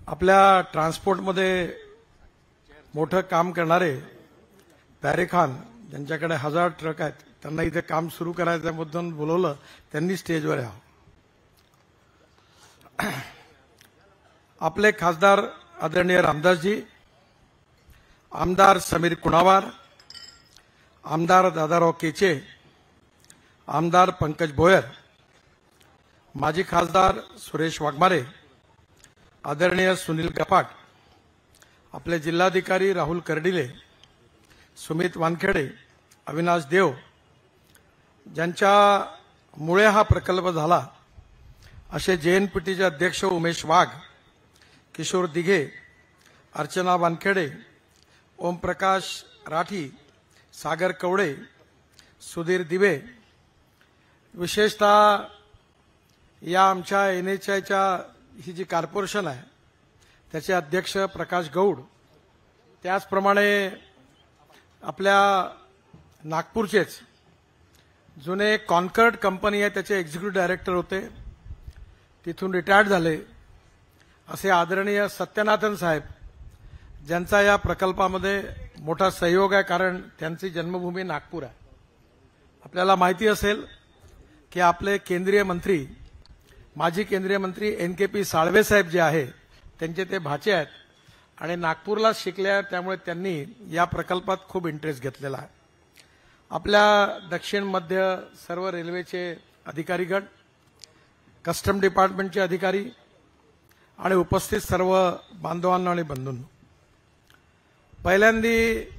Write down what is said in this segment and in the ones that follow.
आपल्या ट्रान्सपोर्टमध्ये मोठं काम करणारे प्यारे खान ज्यांच्याकडे 1000 ट्रक आहेत त्यांना इथे काम सुरू करायच्याबद्दल बोलवलं, त्यांनी स्टेजवर यावं. आपले खासदार आदरणीय रामदासजी, आमदार समीर कुणावार, आमदार दादाराव केचे, आमदार पंकज भोयर, माजी खासदार सुरेश वाघमारे, आदरणीय सुनील गपाट, आपले जिल्हाधिकारी राहुल कर्डिले, सुमित वानखेडे, अविनाश देव, ज्यांच्यामुळे हा प्रकल्प झाला असे जेएनपीटीचे अध्यक्ष उमेश वाघ, किशोर दिघे, अर्चना वानखेडे, ओमप्रकाश राठी, सागर कवडे, सुधीर दिवे, विशेषतः या आमच्या एनएचआयच्या ही जी कॉर्पोरेशन आहे त्याचे अध्यक्ष प्रकाश गौड, त्याचप्रमाणे आपल्या नागपूरचेच जुने कॉन्कर्ड कंपनी आहे त्याचे एक्झिक्युटिव्ह डायरेक्टर होते, तिथून रिटायर्ड झाले असे आदरणीय सत्यनाथन साहेब, ज्यांचा या प्रकल्पामध्ये मोठा सहयोग आहे कारण त्यांची जन्मभूमी नागपूर आहे. आपल्याला माहिती असेल की आपले केंद्रीय मंत्री, माजी केंद्रीय मंत्री NKP साळवे साहेब जे आहे त्यांचे ते भाचे आहेत आणि नागपूरला शिकले आहेत, त्यामुळे त्यांनी या प्रकल्पात खूप इंटरेस्ट घेतलेला आहे. आपल्या दक्षिण मध्य सर्व रेल्वेचे अधिकारीगण, कस्टम डिपार्टमेंटचे अधिकारी आणि उपस्थित सर्व बांधवांना आणि बंधूंनो, पहिल्यांदी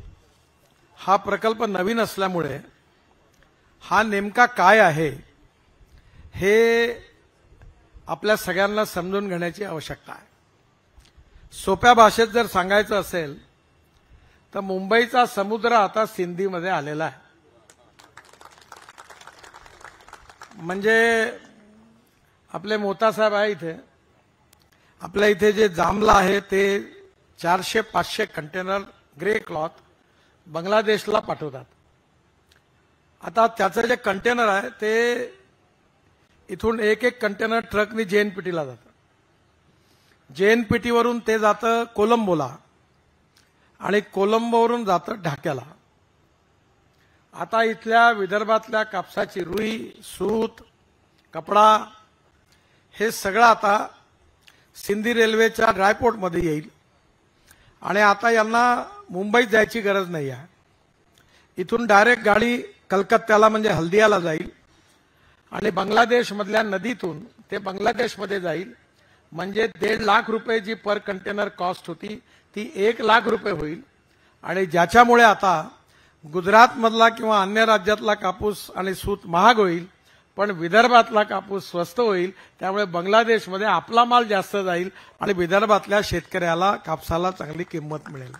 हा प्रकल्प नवीन असल्यामुळे हा नेमका काय आहे हे आपल्या सगळ्यांना समजून घेण्याची आवश्यकता आहे. सोप्या भाषेत जर सांगायचं असेल तर मुंबईचा समुद्र आता सिंधीमध्ये आलेला आहे. म्हणजे आपले मोता साहेब आहे इथे, आपल्या इथे जे जामला आहे ते 400-500 कंटेनर ग्रे क्लॉथ बांगलादेशला पाठवतात. आता त्याचं जे कंटेनर आहे ते इथून एक कंटेनर ट्रकनी जेएनपीटीला जातं, जेएनपीटीवरून ते जातं कोलंबोला आणि कोलंबोवरून जातं ढाक्याला. आता इथल्या विदर्भातल्या कापसाची रुई, सूत, कपडा हे सगळं आता सिंधी रेल्वेच्या ड्रायपोर्टमध्ये येईल आणि आता यांना मुंबईत जायची गरज नाही आहे. इथून डायरेक्ट गाडी कलकत्त्याला म्हणजे हल्दियाला जाईल आणि बांगलादेशमधल्या नदीतून ते बांगलादेशमध्ये जाईल. म्हणजे 1.5 लाख रुपये जी पर कंटेनर कॉस्ट होती ती 1 लाख रुपये होईल आणि ज्याच्यामुळे आता गुजरातमधला किंवा अन्य राज्यातला कापूस आणि सूत महाग होईल पण विदर्भातला कापूस स्वस्त होईल. त्यामुळे बांगलादेशमध्ये आपला माल जास्त जाईल आणि विदर्भातल्या शेतकऱ्याला कापसाला चांगली किंमत मिळेल.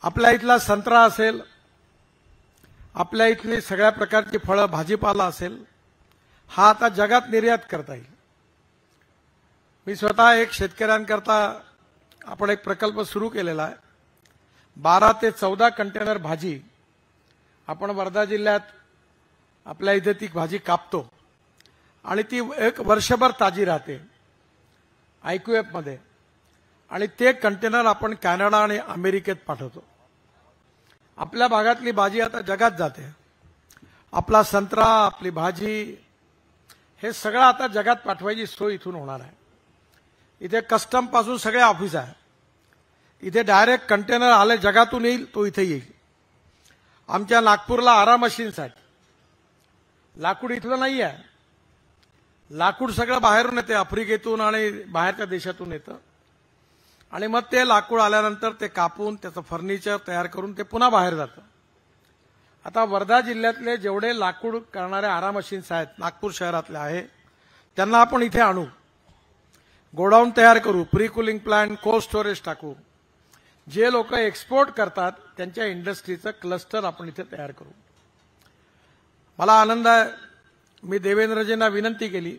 आपल्या इथला संत्रा असेल, आपल्या इथली सगळ्या प्रकारची फळं, भाजीपाला असेल, हा आता जगात निर्यात करता येईल. मी स्वतः एक शेतकऱ्यांकरता आपण एक प्रकल्प सुरू केलेला आहे. 12 ते 14 कंटेनर भाजी आपण वर्धा जिल्ह्यात आपल्या इथे ती भाजी कापतो आणि ती 1 वर्षभर ताजी राहते IQF मध्ये आणि ते कंटेनर आपण कॅनडा आणि अमेरिकेत पाठवतो. आपल्या भागातली भाजी आता जगात जाते. आपला संत्रा, आपली भाजी हे सगळं आता जगात पाठवायची सोय इथून होणार आहे. इथे कस्टम पासून सगळे ऑफिस आहे. इथे डायरेक्ट कंटेनर आले जगातून येईल तो इथे येईल. आमच्या नागपूरला आरा मशीन्स आहेत. लाकूड इथलं नाही आहे, लाकूड सगळं बाहेरून येते, आफ्रिकेतून आणि बाहेरच्या देशातून येतं आणि मग ते लाकूड आल्यानंतर ते कापून त्याचं फर्निचर तयार करून ते पुन्हा बाहेर जातं. आता वर्धा जिल्ह्यातले जेवढे लाकूड करणारे आरा मशीन्स आहेत नागपूर शहरातले आहे त्यांना आपण इथे आणू, गोडाऊन तयार करू, pre cooling plant, cold storage टाकू. जे लोक एक्सपोर्ट करतात त्यांच्या इंडस्ट्रीचं क्लस्टर आपण इथे तयार करू. मला आनंद आहे, मी देवेंद्रजींना विनंती केली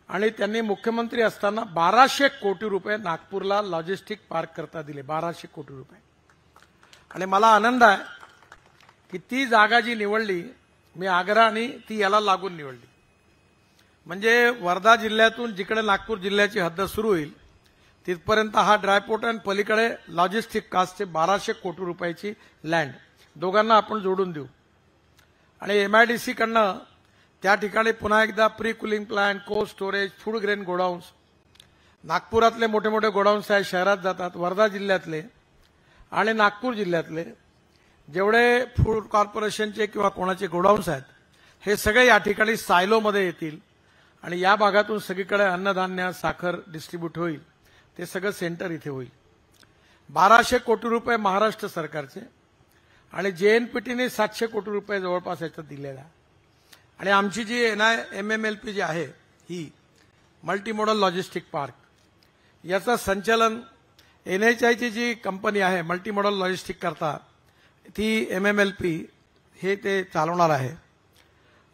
आणि त्यांनी मुख्यमंत्री असताना 1200 कोटी रुपये नागपूरला लॉजिस्टिक पार्क करता दिले. 1200 कोटी रुपये. आणि मला आनंद आहे की ती जागा जी निवडली मी आग्रा आणि ती याला लागून निवडली. म्हणजे वर्धा जिल्ह्यातून जिकडे नागपूर जिल्ह्याची हद्द सुरू होईल तिथपर्यंत हा ड्रायपोर्ट आणि पलीकडे लॉजिस्टिक कास्टचे 1200 कोटी रुपयाची लँड दोघांना आपण जोडून देऊ. आणि एमआयडीसी कडनं त्या ठिकाणी पुन्हा एकदा pre cooling plant, cold storage, food grain godowns, नागपुरातले मोठे मोठे गोडाऊन्स आहेत शहरात जातात, वर्धा जिल्ह्यातले आणि नागपूर जिल्ह्यातले जेवढे फूड कॉर्पोरेशनचे किंवा कोणाचे गोडाऊन्स आहेत हे सगळे या ठिकाणी सायलोमध्ये येतील आणि या भागातून सगळीकडे अन्नधान्य, साखर डिस्ट्रीब्यूट होईल. ते सगळं सेंटर इथे होईल. 1200 कोटी रुपये महाराष्ट्र सरकारचे आणि जेएनपीटीने 700 कोटी रुपये जवळपास याच्यात दिलेला. आणि आमची जी MMLP जी आहे ही मल्टीमोडल लॉजिस्टिक पार्क, याचं संचालन NHIची जी कंपनी आहे मल्टीमोडल लॉजिस्टिक करता ती MMLP हे ते चालवणार आहे.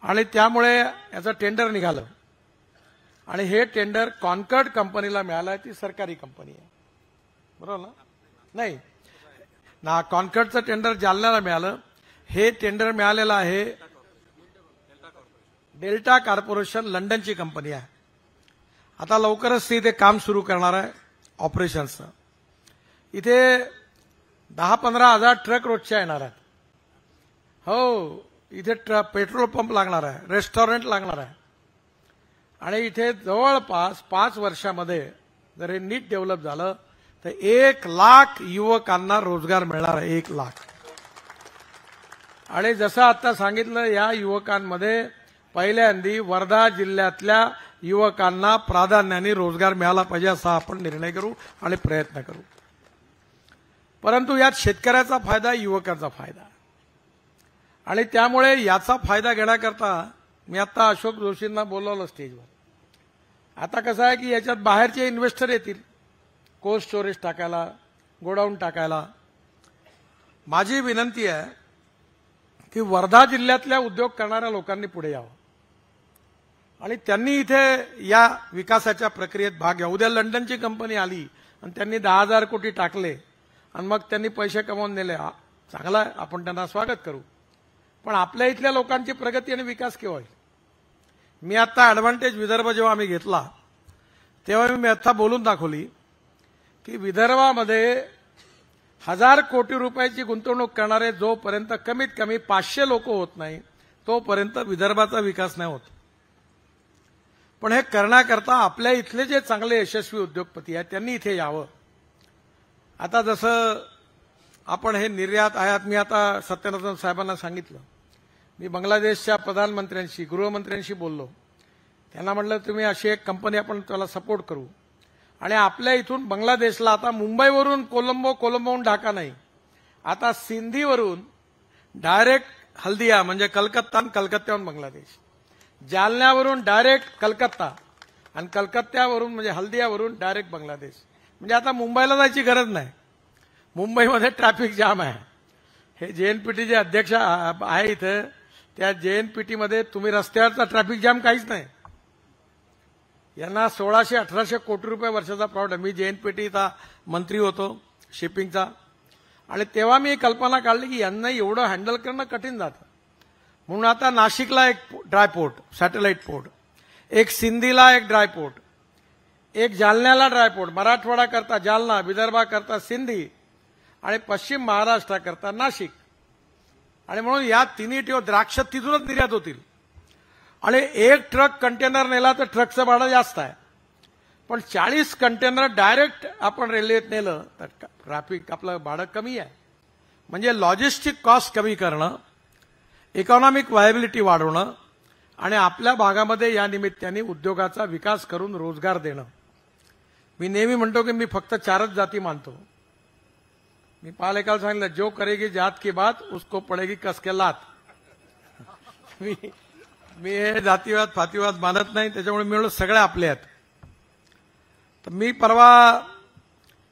आणि त्यामुळे याचं टेंडर निघालं आणि हे टेंडर कॉन्कर्ड कंपनीला मिळालं आहे. ती सरकारी कंपनी आहे, बरोबर ना? नाही ना, कॉन्कर्डचं टेंडर जालन्याला मिळालं. हे टेंडर मिळालेलं आहे डेल्टा कॉर्पोरेशन, लंडनची कंपनी आहे. आता लवकरच ती इथे काम सुरू करणार आहे ऑपरेशन्सचं. इथे 10-15 हजार ट्रक रोजच्या येणार आहेत. हो, इथे पेट्रोल पंप लागणार आहे, रेस्टॉरंट लागणार आहे. आणि इथे जवळपास 5 वर्षामध्ये जर हे नीट डेव्हलप झालं तर 1 लाख युवकांना रोजगार मिळणार आहे. 1 लाख. आणि जसं आता सांगितलं, या युवकांमध्ये पहिल्यांदी वर्धा जिल्ह्यातल्या युवकांना प्राधान्याने रोजगार मिळाला पाहिजे असा आपण निर्णय करू आणि प्रयत्न करू. परंतु यात शेतकऱ्याचा फायदा, युवकांचा फायदा. आणि त्यामुळे याचा फायदा घेण्याकरता मी आता अशोक जोशींना बोलवलं स्टेजवर. आता कसं आहे की याच्यात बाहेरचे इन्व्हेस्टर येतील कोल्ड स्टोरेज टाकायला, गोडाऊन टाकायला. माझी विनंती आहे की वर्धा जिल्ह्यातल्या उद्योग करणाऱ्या लोकांनी पुढे यावं आणि त्यांनी इथे या विकासाच्या प्रक्रियेत भाग घ्या. उद्या लंडनची कंपनी आली आणि त्यांनी 10,000 कोटी टाकले आणि मग त्यांनी पैसे कमवून नेले, चांगलं आहे, आपण त्यांना स्वागत करू. पण आपल्या इथल्या लोकांची प्रगती आणि विकास केव्हा होईल? मी आता ॲडव्हान्टेज विदर्भ जेव्हा आम्ही घेतला तेव्हा मी आता बोलून दाखवली की विदर्भामध्ये 1000 कोटी रुपयाची गुंतवणूक करणारे जोपर्यंत कमीत कमी 500 लोक होत नाही तोपर्यंत विदर्भाचा विकास नाही होत. पण हे करण्याकरता आपल्या इथले जे चांगले यशस्वी उद्योगपती आहेत त्यांनी इथे यावं. आता जसं आपण हे निर्यात आयात, मी आता सत्यनारायण साहेबांना सांगितलं, मी बांगलादेशच्या प्रधानमंत्र्यांशी, गृहमंत्र्यांशी बोललो. त्यांना म्हटलं तुम्ही अशी एक कंपनी आपण त्याला सपोर्ट करू. आणि आपल्या इथून बांगलादेशला आता मुंबईवरून कोलंबो, कोलंबोहून ढाका नाही, आता सिंधीवरून डायरेक्ट हल्दिया म्हणजे कलकत्ता आणि कलकत्त्याहून बांगलादेश, जालन्यावरून डायरेक्ट कलकत्ता आणि कलकत्त्यावरून म्हणजे हल्दियावरून डायरेक्ट बांगलादेश. म्हणजे आता मुंबईला जायची गरज नाही. मुंबईमध्ये ट्रॅफिक जाम आहे. हे जेएनपीटी जे अध्यक्ष आहे इथे, त्या जेएनपीटीमध्ये तुम्ही रस्त्यावरचा ट्रॅफिक जाम काहीच नाही. यांना 1600-1800 कोटी रुपये वर्षाचा प्रॉडक्ट आहे. मी जेएनपीटीचा मंत्री होतो शिपिंगचा आणि तेव्हा मी कल्पना काढली की यांना एवढं हँडल करणं कठीण जातं. म्हणून आता नाशिकला एक ड्रायपोर्ट, सॅटेलाइट पोर्ट, एक सिंधीला एक ड्रायपोर्ट, एक जालन्याला ड्रायपोर्ट, मराठवाडा करता जालना, विदर्भा करता सिंधी आणि पश्चिम महाराष्ट्राकरता नाशिक. आणि म्हणून या तिन्ही ठेव द्राक्ष तिथूनच निर्यात होतील. आणि एक ट्रक कंटेनर नेला तर ट्रकचं भाडं जास्त आहे, पण 40 कंटेनर डायरेक्ट आपण रेल्वेत नेलं तर ट्रॅफिक आपलं भाडं कमी आहे. म्हणजे लॉजिस्टिक कॉस्ट कमी करणं, इकॉनॉमिक व्हायबिलिटी वाढवणं आणि आपल्या भागामध्ये या निमित्ताने उद्योगाचा विकास करून रोजगार देणं. मी नेहमी म्हणतो की मी फक्त 4च जाती मानतो. मी पाल एकाला सांगितलं, जो करेगी जात की बात उसको पडेगी कसके लात. मी हे जातीवाद फातीवाद मानत नाही, त्याच्यामुळे मी म्हणलं सगळे आपले आहेत. तर मी परवा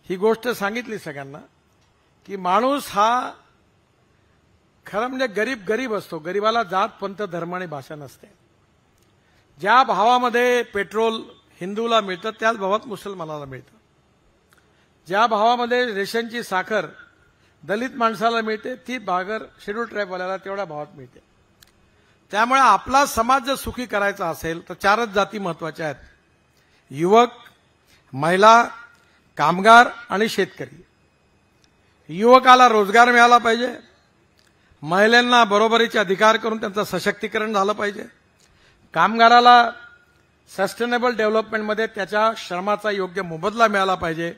ही गोष्ट सांगितली सगळ्यांना की माणूस हा खरं म्हणजे गरीब असतो. गरीबाला जात, पंथ, धर्म आणि भाषा नसते. ज्या भावामध्ये पेट्रोल हिंदूला मिळतं त्याच भावात मुसलमानाला मिळतं. ज्या भावामध्ये रेशनची साखर दलित माणसाला मिळते ती भाकर शेड्यूल ट्राईबवाल्याला तेवढ्या भावात मिळते. त्यामुळे आपला समाज जर सुखी करायचा असेल तर चारच जाती महत्वाच्या आहेत: युवक, महिला, कामगार आणि शेतकरी. युवकाला रोजगार मिळाला पाहिजे, महिलांना बरोबरीचे अधिकार करून त्यांचं सशक्तीकरण झालं पाहिजे, कामगाराला सस्टेनेबल डेव्हलपमेंटमध्ये त्याच्या श्रमाचा योग्य मोबदला मिळाला पाहिजे,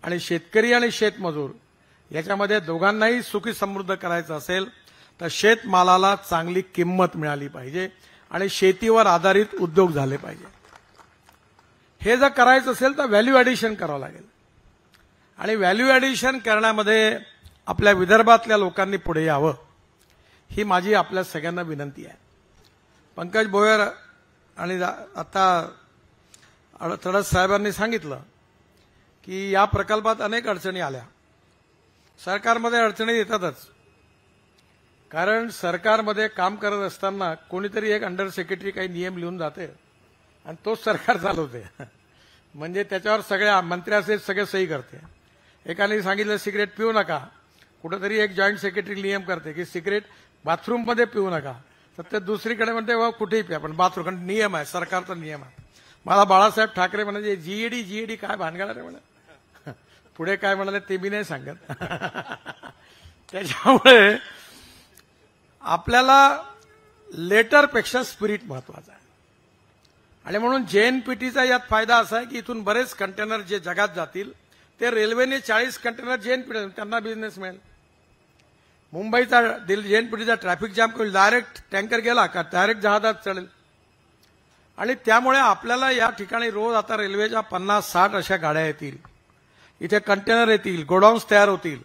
आणि शेतकरी आणि शेतमजूर याच्यामध्ये दोघांनाही सुखी समृद्ध करायचं असेल तर शेतमालाला चांगली किंमत मिळाली पाहिजे आणि शेतीवर आधारित उद्योग झाले पाहिजे. हे जर करायचं असेल तर व्हॅल्यू ॲडिशन करावं लागेल, आणि व्हॅल्यू ॲडिशन करण्यामध्ये आपल्या विदर्भातल्या लोकांनी पुढे यावं, ही माझी आपल्या सगळ्यांना विनंती आहे. पंकज भोयर आणि आता तडस साहेबांनी सांगितलं की या प्रकल्पात अनेक अडचणी आल्या. सरकारमध्ये अडचणी येतातच, कारण सरकारमध्ये काम करत असताना कोणीतरी एक अंडर सेक्रेटरी काही नियम लिहून जाते आणि तोच सरकार चालवते. म्हणजे त्याच्यावर सगळ्या मंत्री असे सगळे सही करते. एकाने सांगितलं सिगरेट पिऊ नका, कुठेतरी एक जॉईंट सेक्रेटरी नियम करते की सिगरेट बाथरूममध्ये पिऊ नका, तर ते दुसरीकडे म्हणते वा कुठेही प्या, पण बाथरूम नियम आहे, सरकारचा नियम आहे. मला बाळासाहेब ठाकरे म्हणाले जीईडी काय भानगड आहे म्हणे. पुढे काय म्हणाले ते बी नाही सांगत. त्याच्यामुळे आपल्याला लेटरपेक्षा स्पिरिट महत्वाचं आहे, आणि म्हणून जेएनपीटीचा यात फायदा असा आहे की इथून बरेच कंटेनर जे जगात जातील ते रेल्वेने 40 कंटेनर जेएनपीटी त्यांना बिझनेस मिळेल. मुंबईचा जेएनपीटीचा ट्रॅफिक जाम करून डायरेक्ट टँकर गेला का डायरेक्ट जहाजात चढेल, आणि त्यामुळे आपल्याला या ठिकाणी रोज आता रेल्वेच्या 50-60 अशा गाड्या येतील, इथे कंटेनर येतील, गोडाऊन्स तयार होतील,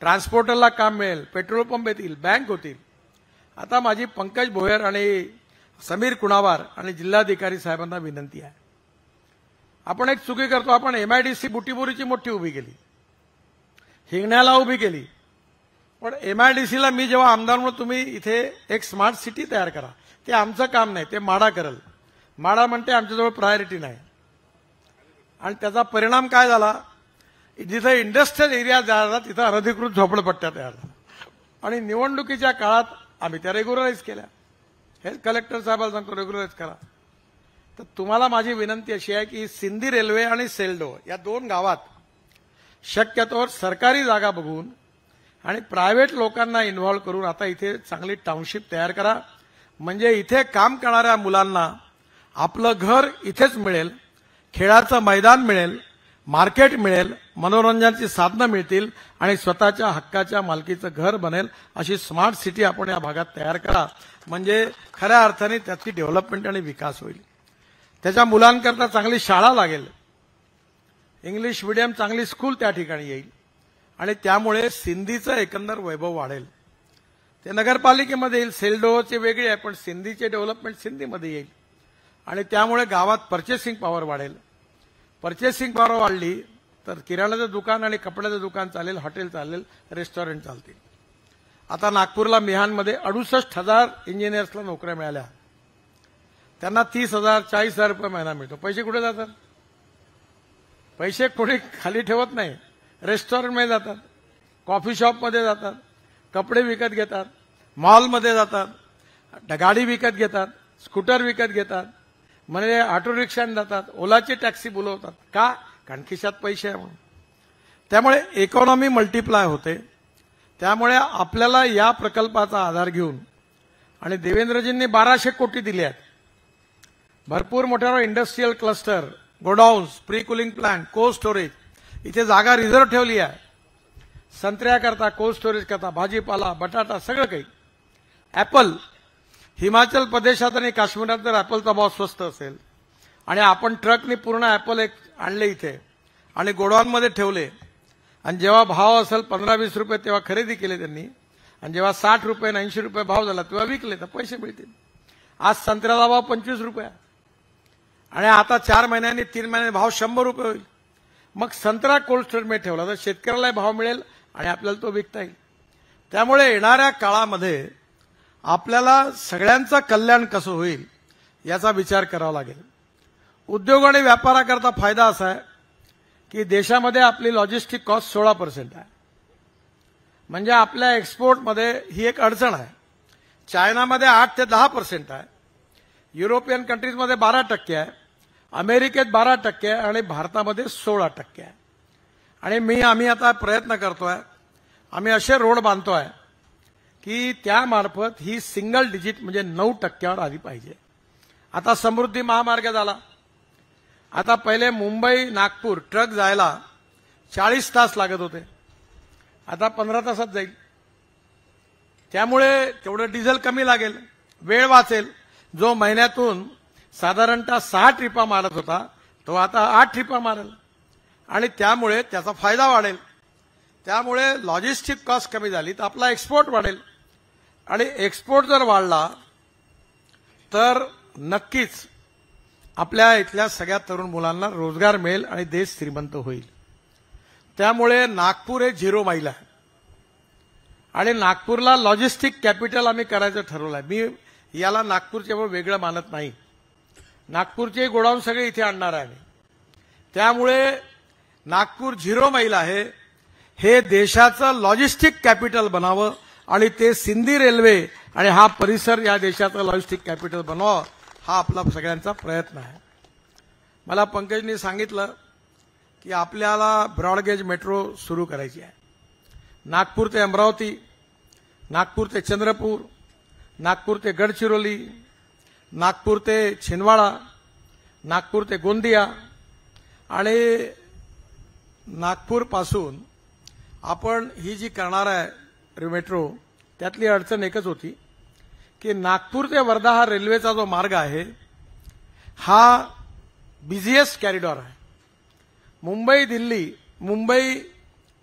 ट्रान्सपोर्टरला काम मिळेल, पेट्रोल पंप येतील, बँक होतील. आता माझी पंकज भोयर आणि समीर कुणावार आणि जिल्हाधिकारी साहेबांना विनंती आहे, आपण एक चुकी करतो. आपण एमआयडीसी बुटीबोरीची मोठी उभी केली, हिंगण्याला उभी केली, पण एमआयडीसीला मी जेव्हा आमदार म्हणून तुम्ही इथे एक स्मार्ट सिटी तयार करा, ते आमचं काम नाही, ते माडा करेल. माडा म्हणते आमच्याजवळ प्रायोरिटी नाही, आणि त्याचा परिणाम काय झाला, जिथे इंडस्ट्रियल एरिया झाला तिथं अनधिकृत झोपडपट्ट्या तयार झाल्या, आणि निवडणुकीच्या काळात आम्ही त्या रेग्युलराईज केल्या. हे कलेक्टर साहेबांना सांगतो रेग्युलराईज करा. तर तुम्हाला माझी विनंती अशी आहे की सिंधी रेल्वे आणि सेल्डो या 2 गावात शक्यतोवर सरकारी जागा बघून आणि प्रायव्हेट लोकांना इन्व्हॉल्व करून आता इथे चांगली टाउनशिप तयार करा, म्हणजे इथे काम करणाऱ्या मुलांना आपलं घर इथेच मिळेल, खेळाचं मैदान मिळेल, मार्केट मिळेल, मनोरंजनाची साधनं मिळतील, आणि स्वतःच्या हक्काच्या मालकीचं घर बनेल. अशी स्मार्ट सिटी आपण या भागात तयार करा, म्हणजे खऱ्या अर्थाने त्याची डेव्हलपमेंट आणि विकास होईल. त्याच्या मुलांकरता चांगली शाळा लागेल, इंग्लिश मीडियम चांगली स्कूल त्या ठिकाणी येईल, आणि त्यामुळे सिंधीचं एकंदर वैभव वाढेल. ते नगरपालिकेमध्ये येईल, सेल्डोचे वेगळे आहे, पण सिंधीचे डेव्हलपमेंट सिंधीमध्ये येईल, आणि त्यामुळे गावात पर्चेसिंग पॉवर वाढेल. पर्चेसिंग पॉवर वाढली तर किराणाचं दुकान आणि कपड्याचं दुकान चालेल, हॉटेल चालेल, रेस्टॉरंट चालतील. आता नागपूरला मिहानमध्ये 68,000 इंजिनियर्सला नोकऱ्या मिळाल्या, त्यांना 30,000 40,000 रुपये महिना मिळतो. पैसे कुठे जातात? पैसे कोणी खाली ठेवत नाही, रेस्टॉरंटमध्ये जातात, कॉफी शॉपमध्ये जातात, कपडे विकत घेतात, मॉलमध्ये जातात, गाडी विकत घेतात, स्कूटर विकत घेतात, म्हणजे ऑटो रिक्षाने जातात, ओलाची टॅक्सी बोलवतात. का? कारण खिशात पैसे आहे म्हणून. त्यामुळे इकॉनॉमी मल्टिप्लाय होते. त्यामुळे आपल्याला या प्रकल्पाचा आधार घेऊन, आणि देवेंद्रजींनी 1200 कोटी दिले आहेत, भरपूर मोठ्या industrial cluster, godowns, pre cooling plant, cold storage, इथे जागा रिझर्व्ह ठेवली आहे. संत्र्याकरता, कोल्ड स्टोरेज करता, भाजीपाला, बटाटा, सगळं काही. ऍपल, हिमाचल प्रदेशात आणि काश्मीरात जर ऍपलचा भाव स्वस्त असेल आणि आपण ट्रकने पूर्ण ऍपल एक आणले इथे आणि गोडाऊनमध्ये ठेवले, आणि जेव्हा भाव असेल 15-20 रुपये तेव्हा खरेदी केले त्यांनी, आणि जेव्हा 60 रुपये 80 रुपये भाव झाला तेव्हा विकले, तर पैसे मिळतील. आज संत्र्याचा भाव 25 रुपये, आणि आता 4 महिन्यांनी 3 महिन्यांनी भाव 100 रुपये होईल. मग संत्रा कोल्ड स्टोरेजमध्ये ठेवला तर शेतकऱ्याला भाव मिळेल आणि आपल्याला तो विकता येईल. त्यामुळे येणाऱ्या काळामध्ये आपल्याला सगळ्यांचं कल्याण कसं होईल याचा विचार करावा लागेल. उद्योग आणि व्यापाराकरता फायदा असा आहे की देशामध्ये आपली लॉजिस्टिक कॉस्ट 16% आहे, म्हणजे आपल्या एक्सपोर्टमध्ये ही एक अडचण आहे. चायनामध्ये 8 ते 10% आहे, युरोपियन कंट्रीजमध्ये 12% आहे, अमेरिकेत 12% आहे आणि भारतामध्ये 16% आहे. आणि आम्ही आता प्रयत्न करतोय, आम्ही असे रोड बांधतोय की त्यामार्फत ही सिंगल डिजिट म्हणजे 9% आली पाहिजे. आता समृद्धी महामार्ग झाला. आता पहिले मुंबई नागपूर ट्रक जायला 40 तास लागत होते, आता 15 तासात जाईल. त्यामुळे तेवढं डिझेल कमी लागेल, वेळ वाचेल. जो महिन्यातून साधारणतः 6 ट्रिपा मारत होता तो आता 8 ट्रिपा मारेल आणि त्यामुळे त्याचा फायदा वाढेल. त्यामुळे लॉजिस्टिक कॉस्ट कमी झाली तर आपला एक्सपोर्ट वाढेल आणि एक्सपोर्ट जर वाढला तर नक्कीच आपल्या इथल्या सगळ्या तरुण मुलांना रोजगार मिळेल आणि देश श्रीमंत होईल. त्यामुळे नागपूर हे 0 माईल आहे आणि नागपूरला लॉजिस्टिक कॅपिटल आम्ही करायचं ठरवलं आहे. मी याला नागपूरच्या वेगळं मानत नाही. नागपूरचे गोडाऊन सगळे इथे आणणार आहे. त्यामुळे नागपूर 0 माईल आहे, हे देशाचं लॉजिस्टिक कॅपिटल बनावं आणि ते सिंधी रेल्वे आणि हा परिसर या देशाचं लॉजिस्टिक कॅपिटल बनावं, हा आपला सगळ्यांचा प्रयत्न आहे. मला पंकजनी सांगितलं की आपल्याला ब्रॉडगेज मेट्रो सुरू करायची आहे. नागपूर ते अमरावती, नागपूर ते चंद्रपूर, नागपूर ते गडचिरोली, नागपूर ते छिंदवाडा, नागपूर ते गोंदिया आणि नागपूरपासून आपण ही जी करणार आहे मेट्रो, त्यातली अडचण एकच होती की नागपूर ते वर्धा हा रेल्वेचा जो मार्ग आहे हा बिझिएस्ट कॉरिडॉर आहे. मुंबई दिल्ली, मुंबई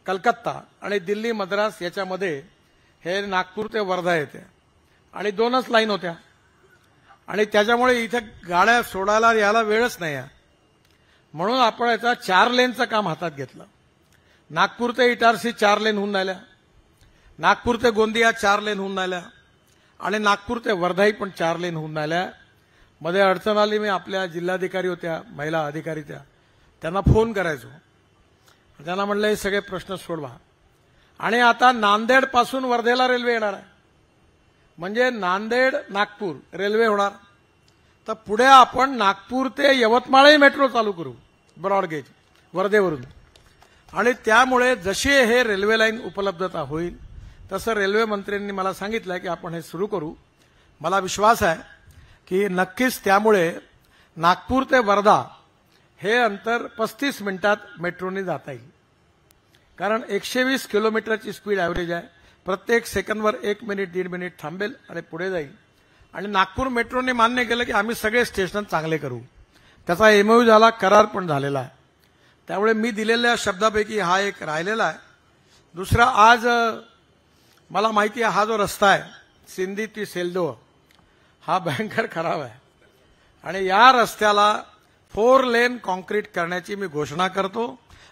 कलकत्ता आणि दिल्ली मद्रास याच्यामध्ये हे नागपूर ते वर्धा येते आणि 2च लाईन होत्या आणि त्याच्यामुळे इथे गाड्या सोडायला यायला वेळच नाही आहे. म्हणून आपण याचा 4 लेनचं काम हातात घेतलं. नागपूर ते इटारसी 4 लेन होऊन राहिल्या, नागपूर ते गोंदिया 4 लेन होऊन राहिल्या आणि नागपूर ते वर्धाही पण 4 लेन होऊन राहिल्या. मध्ये अडचण आली, मी आपल्या जिल्हाधिकारी होत्या, महिला अधिकारी त्यांना फोन करायचो, त्यांना म्हणलं हे सगळे प्रश्न सोडवा. आणि आता नांदेड पासून वर्धेला रेल्वे येणार आहे, म्हणजे नांदेड नागपूर रेल्वे होणार. तर पुढे आपण नागपूर ते यवतमाळही मेट्रो चालू करू ब्रॉडगेज वर्धेवरून. आणि त्यामुळे जशी हे रेल्वे लाईन उपलब्धता होईल तसं रेल्वे मंत्र्यांनी मला सांगितलं की आपण हे सुरू करू. मला विश्वास आहे की नक्कीच त्यामुळे नागपूर ते वर्धा हे अंतर 35 मिनिटात मेट्रोने जाता येईल. कारण 120 किलोमीटरची स्पीड ॲव्हरेज आहे. प्रत्येक सेकंदवर 1 मिनिट 1.5 मिनिट थांबेल आणि पुढे जाईल. आणि नागपूर मेट्रोने मान्य केलं की आम्ही सगळे स्टेशन चांगले करू. त्याचा MOU झाला, करार पण झालेला आहे. त्यामुळे मी दिलेल्या शब्दापैकी हा एक राहिलेला आहे. दुसरा, आज मला माहिती आहे हा जो रस्ता आहे सिंधी ती सेलदो हा भयंकर खराब आहे आणि या रस्त्याला 4 लेन कॉन्क्रीट करण्याची मी घोषणा करतो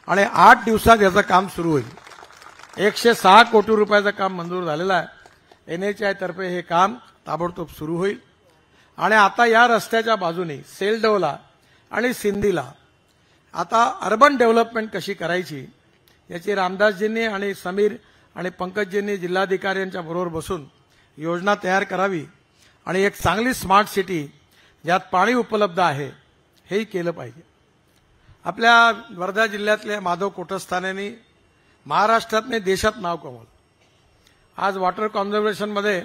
आणि 8 दिवसात याचं काम सुरू होईल. 106 कोटी रुपयाचं काम मंजूर झालेलं आहे. NHAI तर्फे हे काम ताबडतोब सुरू होईल. आणि आता या रस्त्याच्या बाजूने सेलडोला आणि सिंधीला आता अर्बन डेव्हलपमेंट कशी करायची याची रामदासजींनी आणि समीर आणि पंकजजींनी जिल्हाधिकाऱ्यांच्या बरोबर बसून योजना तयार करावी आणि एक चांगली स्मार्ट सिटी ज्यात पाणी उपलब्ध आहे हेही केलं पाहिजे. आपल्या वर्धा जिल्ह्यातल्या माधव कोटस्थानेनी महाराष्ट्रातने देशात नाव कमवलं. आज वॉटर कॉन्झर्वेशनमध्ये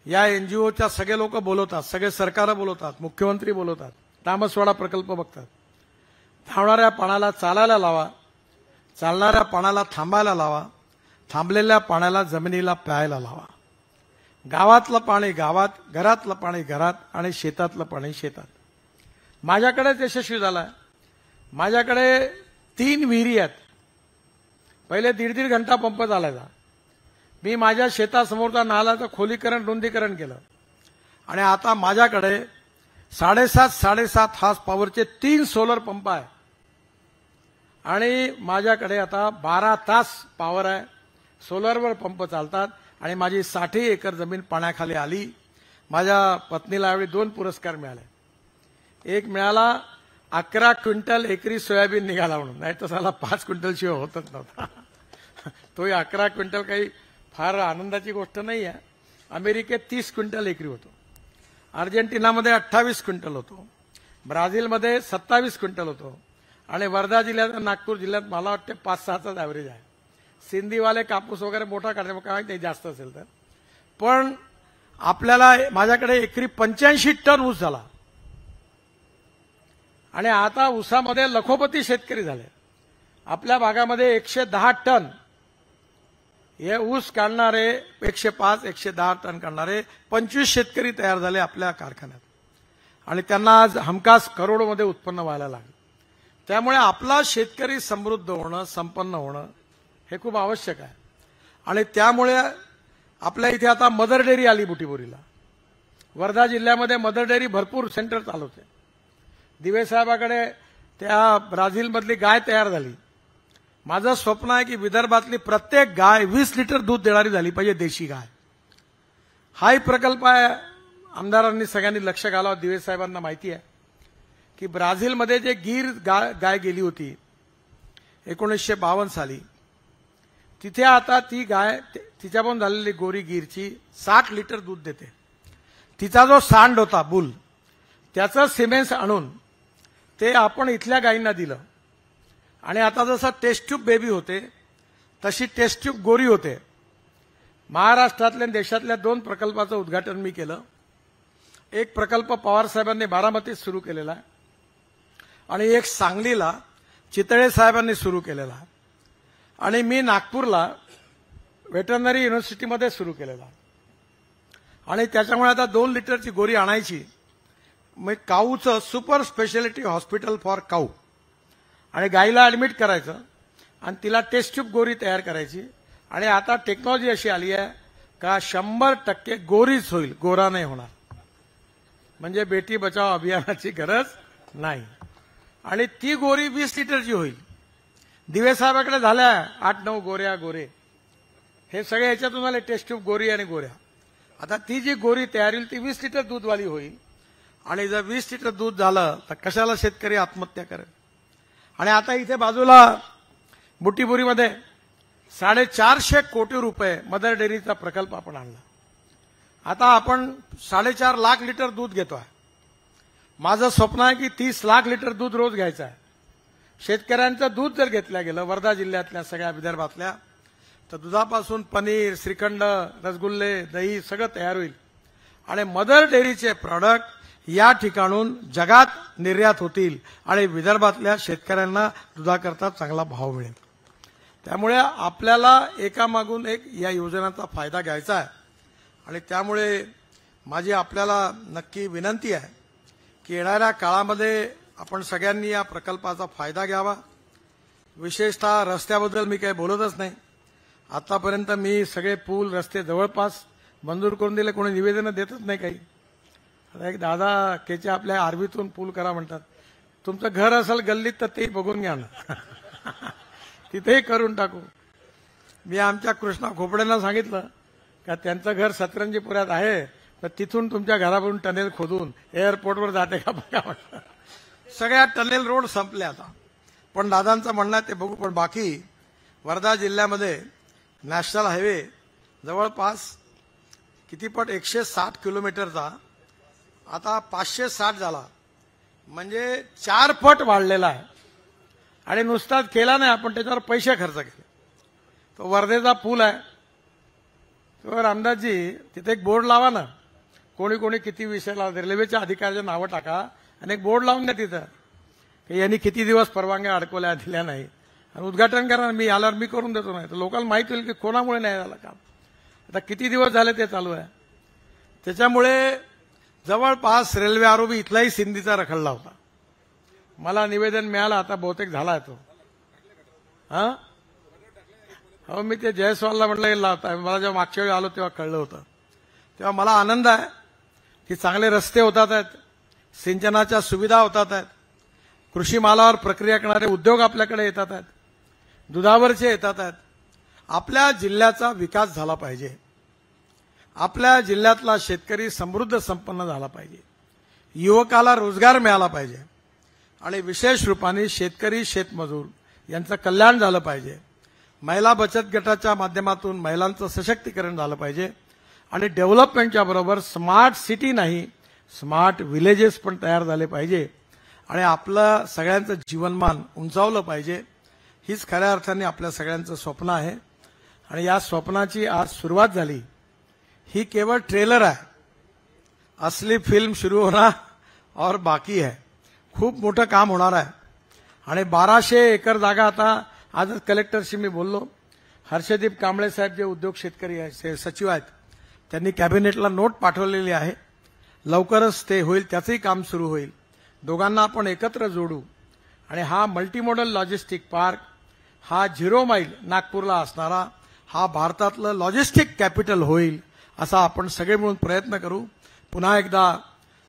या NGOच्या सगळे लोक बोलवतात, सगळे सरकार बोलवतात, मुख्यमंत्री बोलवतात, तामसवाडा प्रकल्प बघतात. धावणाऱ्या पाण्याला चालायला लावा, चालणाऱ्या पाण्याला थांबायला लावा, थांबलेल्या पाण्याला जमिनीला प्यायला लावा. गावातलं पाणी गावात, घरातलं पाणी घरात आणि शेतातलं पाणी शेतात. माझ्याकडेच यशस्वी झालाय. माझ्याकडे 3 विहिरी आहेत. पहिले 1.5 घंटा पंप चालायचा. मी माझ्या शेतासमोरचा नाल्याचं खोलीकरण रुंदीकरण केलं आणि आता माझ्याकडे 7.5 हार्स पॉवरचे 3 सोलर पंप आहे आणि माझ्याकडे आता 12 तास पॉवर आहे. सोलरवर पंप चालतात आणि माझी 60 एकर जमीन पाण्याखाली आली. माझ्या पत्नीला यावेळी 2 पुरस्कार मिळाले. एक मिळाला 11 क्विंटल एकरी सोयाबीन निघाला म्हणून, नाही तर साला 5 क्विंटल शिवाय होतच नव्हता. तोही 11 क्विंटल काही फार आनंदाची गोष्ट नाही आहे. अमेरिकेत 30 क्विंटल एकरी होतो, अर्जेंटिनामध्ये 28 क्विंटल होतो, ब्राझीलमध्ये 27 क्विंटल होतो आणि वर्धा जिल्ह्यात नागपूर जिल्ह्यात मला वाटते 5-6चा ॲव्हरेज आहे. सिंधीवाले कापूस वगैरे मोठा काढणे काय ते जास्त असेल तर, पण आपल्याला माझ्याकडे एकरी 85 टन ऊस झाला आणि आता ऊसामध्ये लखोपती शेतकरी झाले. आपल्या भागामध्ये 110 टन हे ऊस काढणारे, 105-110 टन काढणारे 25 शेतकरी तयार झाले आपल्या कारखान्यात आणि त्यांना आज हमखास करोडोमध्ये उत्पन्न व्हायला लागलं. त्यामुळे आपला शेतकरी समृद्ध होणं, संपन्न होणं हे खूप आवश्यक आहे. आणि त्यामुळे आपल्या इथे आता मदर डेअरी आली बुटीबोरीला. वर्धा जिल्ह्यामध्ये मदर डेअरी भरपूर सेंटर चालवते. दिवेसाहेबाकडे त्या ब्राझीलमधली गाय तयार झाली. माझं स्वप्न आहे की विदर्भातली प्रत्येक गाय 20 लिटर दूध देणारी झाली पाहिजे, देशी गाय. हाही प्रकल्प आहे. आमदारांनी सगळ्यांनी लक्ष घालावं. दिवेसाहेबांना माहिती आहे की ब्राझीलमध्ये जे गीर गाय गेली होती 1952 साली, तिथे आता ती गाय तिच्यापासून झालेली गोरी गीरची 60 लिटर दूध देते. तिचा जो सांड होता बुल, त्याचं सिमेंट आणून ते आपण इथल्या गायींना दिलं आणि आता जसं टेस्ट ट्यूब बेबी होते तशी टेस्ट ट्यूब गोरी होते. महाराष्ट्रातल्या देशातल्या 2 प्रकल्पाचं उद्घाटन मी केलं. एक प्रकल्प पवार साहेबांनी बारामतीत सुरू केलेला आहे आणि एक सांगलीला चितळे साहेबांनी सुरू केलेला आहे आणि मी नागपूरला वेटरनरी युनिव्हर्सिटीमध्ये सुरू केलेला. आणि त्याच्यामुळे आता 2 लिटरची गोरी आणायची. मग काऊचं सुपर स्पेशालिटी हॉस्पिटल फॉर काऊ आणि गाईला ऍडमिट करायचं आणि तिला टेस्ट ट्यूब गोरी तयार करायची. आणि आता टेक्नॉलॉजी अशी आली आहे का 100% गोरीच होईल, गोरा नाही होणार. म्हणजे बेटी बचाव अभियानाची गरज नाही आणि ती गोरी 20 लिटरची होईल. दिवेसाहेबाकडे झाल्या 8-9 गोरे हे सगळे ह्याच्यातून आले, टेस्ट ट्यूब गोरी आणि गोऱ्या. आता ती जी गोरी तयार होईल ती 20 लिटर दूधवाली होईल आणि जर 20 लिटर दूध झालं तर कशाला शेतकरी आत्महत्या करेल. आणि आता इथे बाजूला बुटीबोरीमध्ये 450 कोटी रुपये मदर डेअरीचा प्रकल्प आपण आणला. आता आपण 4.5 लाख लिटर दूध घेतोय. माझं स्वप्न आहे की 30 लाख लिटर दूध रोज घ्यायचं आहे. शेतकऱ्यांचं दूध जर घेतलं गेलं वर्धा जिल्ह्यातल्या सगळ्या विदर्भातल्या, तर दुधापासून पनीर, श्रीखंड, रसगुल्ले, दही सगळं तयार होईल आणि मदर डेअरीचे प्रॉडक्ट या ठिकाणून जगात निर्यात होतील आणि विदर्भातल्या शेतकऱ्यांना दुधाकरता चांगला भाव मिळेल. त्यामुळे आपल्याला एकामागून एक या योजनांचा फायदा घ्यायचा आहे. आणि त्यामुळे माझी आपल्याला नक्की विनंती आहे की येणाऱ्या काळामध्ये आपण सगळ्यांनी या प्रकल्पाचा फायदा घ्यावा. विशेषतः रस्त्याबद्दल मी काही बोलतच नाही. आतापर्यंत मी सगळे पूल, रस्ते जवळपास मंजूर करून दिले. कोणी निवेदनं देतच नाही काही. आता एक दादा केचे आपल्या आर्वीतून पूल करा म्हणतात. तुमचं घर असेल गल्लीत तर ते बघून घ्या ना, तिथेही करून टाकू. मी आमच्या कृष्णा खोपडेंना सांगितलं का त्यांचं घर सतरंजीपुऱ्यात आहे, तर तिथून तुमच्या घरावरून टनेल खोदून एअरपोर्टवर जाते का बघा म्हटलं. सगळ्या टनेल रोड संपले आता. पण दादांचं म्हणणं आहे ते बघू. पण बाकी वर्धा जिल्ह्यामध्ये नॅशनल हायवे जवळपास किती पट 160 किलोमीटरचा आता 560 झाला, म्हणजे 4 पट वाढलेला आहे. आणि नुसताच केला नाही आपण, त्याच्यावर पैसे खर्च केले. तो वर्धेचा पूल आहे, तर रामदासजी तिथे एक बोर्ड लावा ना, कोणी कोणी किती विषय लावते, रेल्वेच्या अधिकाऱ्याचे नावं टाका आणि एक बोर्ड लावून द्या तिथं की यांनी किती दिवस परवानग्या अडकवल्या दिल्या नाही आणि उद्घाटन करा. मी आल्यावर मी करून देतो. नाही तर लोकांना माहित होईल की कोणामुळे नाही झालं काम. आता किती दिवस झाले ते चालू आहे. त्याच्यामुळे जवळपास रेल्वे आरोपी इथलाही सिंधीचा रखडला होता. मला निवेदन मिळालं, आता बहुतेक झाला तो. हो, मी ते जयस्वालला म्हटलं लावता. मला जेव्हा मागच्या वेळी आलो तेव्हा कळलं होतं. तेव्हा मला आनंद आहे की चांगले रस्ते होतात आहेत, सिंचनाच्या सुविधा होतात आहेत, कृषी मालावर प्रक्रिया करणारे उद्योग आपल्याकडे येतात आहेत, दुधावरचे येतात आहेत. आपल्या जिल्ह्याचा विकास झाला पाहिजे. आपल्या जिल्ह्यातला शेतकरी समृद्ध संपन्न झाला पाहिजे. युवकाला रोजगार मिळाला पाहिजे आणि विशेष रूपाने शेतकरी, शेतमजूर यांचं कल्याण झालं पाहिजे. महिला बचत गटाच्या माध्यमातून महिलांचं सशक्तीकरण झालं पाहिजे आणि डेव्हलपमेंटच्या बरोबर स्मार्ट सिटी नाही, स्मार्ट विलेजेस पण तयार झाले पाहिजे आणि आपलं सगळ्यांचं जीवनमान उंचावलं पाहिजे. हीच खऱ्या अर्थाने आपल्या सगळ्यांचं स्वप्न आहे आणि या स्वप्नाची आज सुरुवात झाली. ही केवळ ट्रेलर आहे, असली फिल्म सुरू होना और बाकी है. खूप मोठं काम होणार आहे आणि 1200 एकर जागा आता आजच कलेक्टरशी मी बोललो. हर्षदीप कांबळे साहेब जे उद्योग शेतकरी सचिव आहेत त्यांनी कॅबिनेटला नोट पाठवलेली आहे. लवकरच ते होईल, त्याचंही काम सुरू होईल. दोघांना आपण एकत्र जोडू आणि हा मल्टीमॉडल लॉजिस्टिक पार्क, हा 0 माईल नागपूरला असणारा हा भारतातलं लॉजिस्टिक कॅपिटल होईल असा आपण सगळे मिळून प्रयत्न करू. पुन्हा एकदा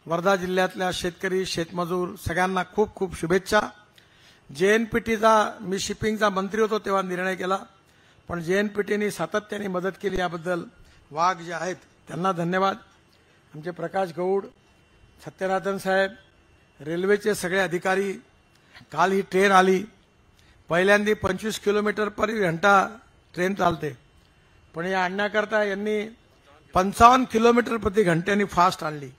वर्धा जिल्ह्यातल्या शेतकरी शेतमजूर सगळ्यांना खूप खूप शुभेच्छा. JNPTचा मी शिपिंगचा मंत्री होतो तेव्हा निर्णय केला, पण JNPTने सातत्याने मदत केली, याबद्दल वाघ जे आहेत त्यांना धन्यवाद. आमचे प्रकाश गौड, सत्यनारायण साहेब, रेल्वेचे सगळे अधिकारी. काल ही ट्रेन आली, पहिल्यांदा 25 किलोमीटर पर घंटा ट्रेन चालते, पण या आणण्याकरता यांनी 55 किलोमीटर प्रति घंट्यानी फास्ट आणली.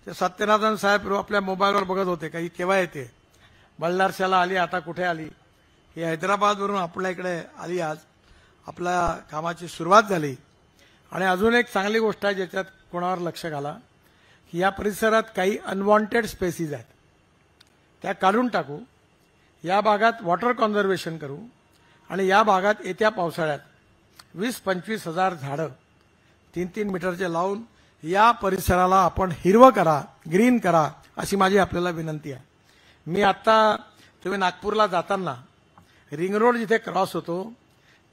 ते सत्यनारायण साहेब आपल्या मोबाईलवर बघत होते काही केव्हा येते. बल्लारशाला आली, आता कुठे आली. ही हैदराबादवरून आपल्या इकडे आली. आज आपल्या कामाची सुरुवात झाली. आणि अजून एक चांगली गोष्ट आहे ज्याच्यात कोणावर लक्ष घाला की या परिसरात काही अनवॉन्टेड स्पेसीज आहेत, त्या काढून टाकू. या भागात वॉटर कॉन्झर्वेशन करू आणि या भागात येत्या पावसाळ्यात 20-25 हजार झाडं 3-3 मीटरचे लावून या परिसराला आपण हिरवं करा, ग्रीन करा, अशी माझी आपल्याला विनंती आहे. मी आता तुम्ही नागपूरला जाताना रिंग रोड जिथे क्रॉस होतो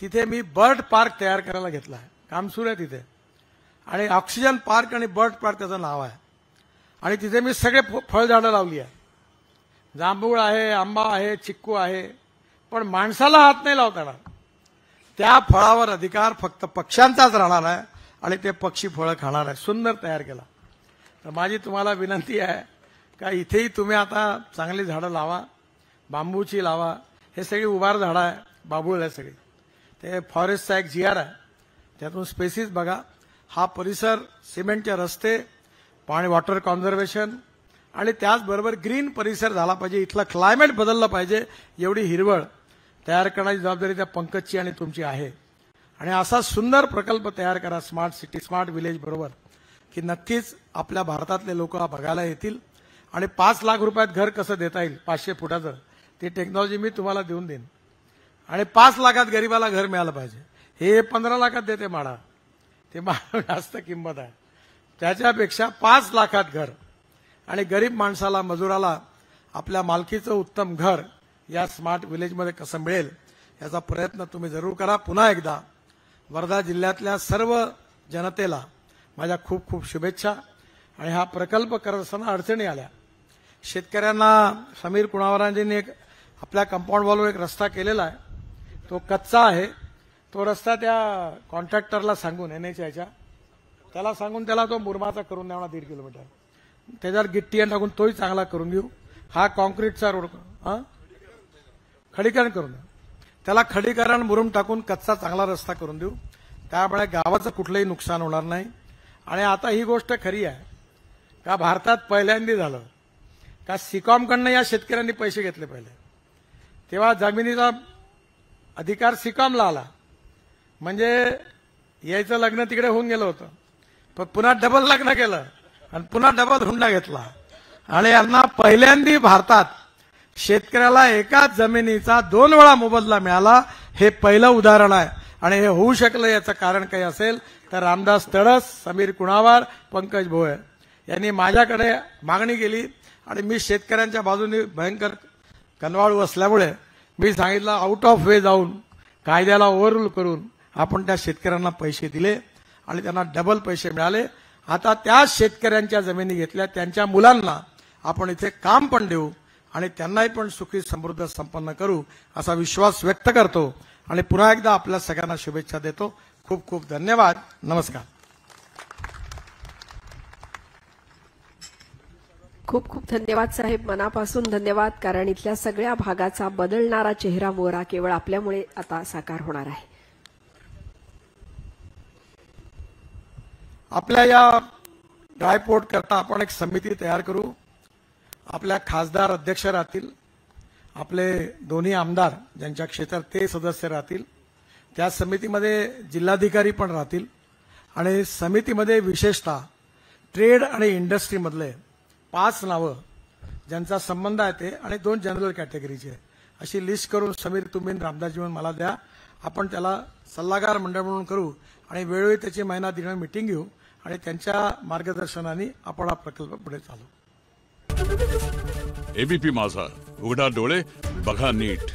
तिथे मी बर्ड पार्क तयार करायला घेतला आहे. काम सुरू आहे तिथे आणि ऑक्सिजन पार्क आणि बर्ड पार्क त्याचं नाव आहे. आणि तिथे मी सगळे फळझाडं लावली आहे. जांभूळ आहे, आंबा आहे, चिक्कू आहे, पण माणसाला हात नाही लावता येणार. त्या फळावर अधिकार फक्त पक्ष्यांचाच राहणार आहे आणि ते पक्षी फळं खाणार आहे. सुंदर तयार केला. तर माझी तुम्हाला विनंती आहे का इथेही तुम्ही आता चांगली झाडं लावा, बांबूची लावा. हे सगळी उभार झाडं आहे, बाबूळ आहे सगळी. ते फॉरेस्टचा एक GR आहे, त्यातून स्पेसीस बघा. हा परिसर सिमेंटचे रस्ते, पाणी, वॉटर कॉन्झर्वेशन आणि त्याचबरोबर ग्रीन परिसर झाला पाहिजे. इथलं क्लायमेट बदललं पाहिजे. एवढी हिरवळ तयार करण्याची जबाबदारी त्या पंकजची आणि तुमची आहे. आणि असा सुंदर प्रकल्प तयार करा स्मार्ट सिटी, स्मार्ट विलेज बरोबर, की नक्कीच आपल्या भारतातले लोक बघायला येतील. आणि 5 लाख रुपयात घर कसं देता येईल 500 फुटाचं, ती टेक्नॉलॉजी मी तुम्हाला देऊन देईन. आणि 5 लाखात गरीबाला घर मिळालं पाहिजे. हे 15 लाखात देते माडा, ते जास्त किंमत आहे. त्याच्यापेक्षा 5 लाखात घर आणि गरीब माणसाला, मजुराला आपल्या मालकीचं उत्तम घर या स्मार्ट विलेजमध्ये कसं मिळेल याचा प्रयत्न तुम्ही जरूर करा. पुन्हा एकदा वर्धा जिल्ह्यातल्या सर्व जनतेला माझ्या खूप खूप शुभेच्छा. आणि हा प्रकल्प करत असताना अडचणी आल्या. शेतकऱ्यांना समीर कुणावरांजींनी एक आपल्या कंपाऊंड वॉलवर एक रस्ता केलेला आहे, तो कच्चा आहे. तो रस्ता त्या कॉन्ट्रॅक्टरला सांगून NHAच्या त्याला सांगून त्याला तो मुरमाचा करून द्यावा 1.5 किलोमीटर, त्याच्यावर गिट्टी टाकून तोही चांगला करून देऊ. हा कॉन्क्रीटचा रोड खडीकरण करून देऊ, त्याला खडीकरण मुरुम टाकून कच्चा चांगला रस्ता करून देऊ. त्यामुळे गावाचं कुठलंही नुकसान होणार नाही. आणि आता ही गोष्ट खरी आहे का भारतात पहिल्यांदा झालं का सिकॉमकडनं या शेतकऱ्यांनी पैसे घेतले पहिले, तेव्हा जमिनीचा अधिकार सिकॉमला आला. म्हणजे यायचं लग्न तिकडे होऊन गेलं होतं, पण पुन्हा डबल लग्न केलं आणि पुन्हा डबल हुंडा घेतला. आणि यांना पहिल्यांदा भारतात शेतकऱ्याला एकाच जमिनीचा 2 वेळा मोबदला मिळाला. हे पहिलं उदाहरण आहे. आणि हे होऊ शकलं याचं कारण काही असेल तर रामदास तडस, समीर कुणावार, पंकज भोयर यांनी माझ्याकडे मागणी केली आणि मी शेतकऱ्यांच्या बाजूने भयंकर कनवाळू असल्यामुळे मी सांगितलं आउट ऑफ वे जाऊन कायद्याला ओव्हररूल करून आपण त्या शेतकऱ्यांना पैसे दिले आणि त्यांना डबल पैसे मिळाले. आता त्या शेतकऱ्यांच्या जमिनी घेतल्या, त्यांच्या मुलांना आपण इथे काम पण देऊ आणि त्यांनाही पण सुखी समृद्ध संपन्न करू असा विश्वास व्यक्त करतो. आणि पुन्हा एकदा आपल्या सगळ्यांना शुभेच्छा देतो. खूप खूप धन्यवाद. नमस्कार. खूप खूप धन्यवाद साहेब, मनापासून धन्यवाद. कारण इथल्या सगळ्या भागाचा बदलणारा चेहरा मोहरा केवळ आपल्यामुळे आता साकार होणार आहे. आपल्या या ड्रायपोर्ट करता आपण एक समिती तयार करू. आपल्या खासदार अध्यक्ष राहतील, आपले दोन्ही आमदार ज्यांच्या क्षेत्रात ते सदस्य राहतील, त्या समितीमध्ये जिल्हाधिकारी पण राहतील आणि समितीमध्ये विशेषतः ट्रेड आणि इंडस्ट्रीमधले 5 नावं ज्यांचा संबंध आहे ते आणि 2 जनरल कॅटेगरीचे अशी लिस्ट करून समीर तुम्ही रामदासजी म्हणून मला द्या. आपण त्याला सल्लागार मंडळ म्हणून करू आणि वेळोवेळी त्याची महिना दिवस मीटिंग घेऊ आणि त्यांच्या मार्गदर्शनाने आपण हा प्रकल्प पुढे चालू. एबीपी माझा, उघडा डोळे बघा नीट.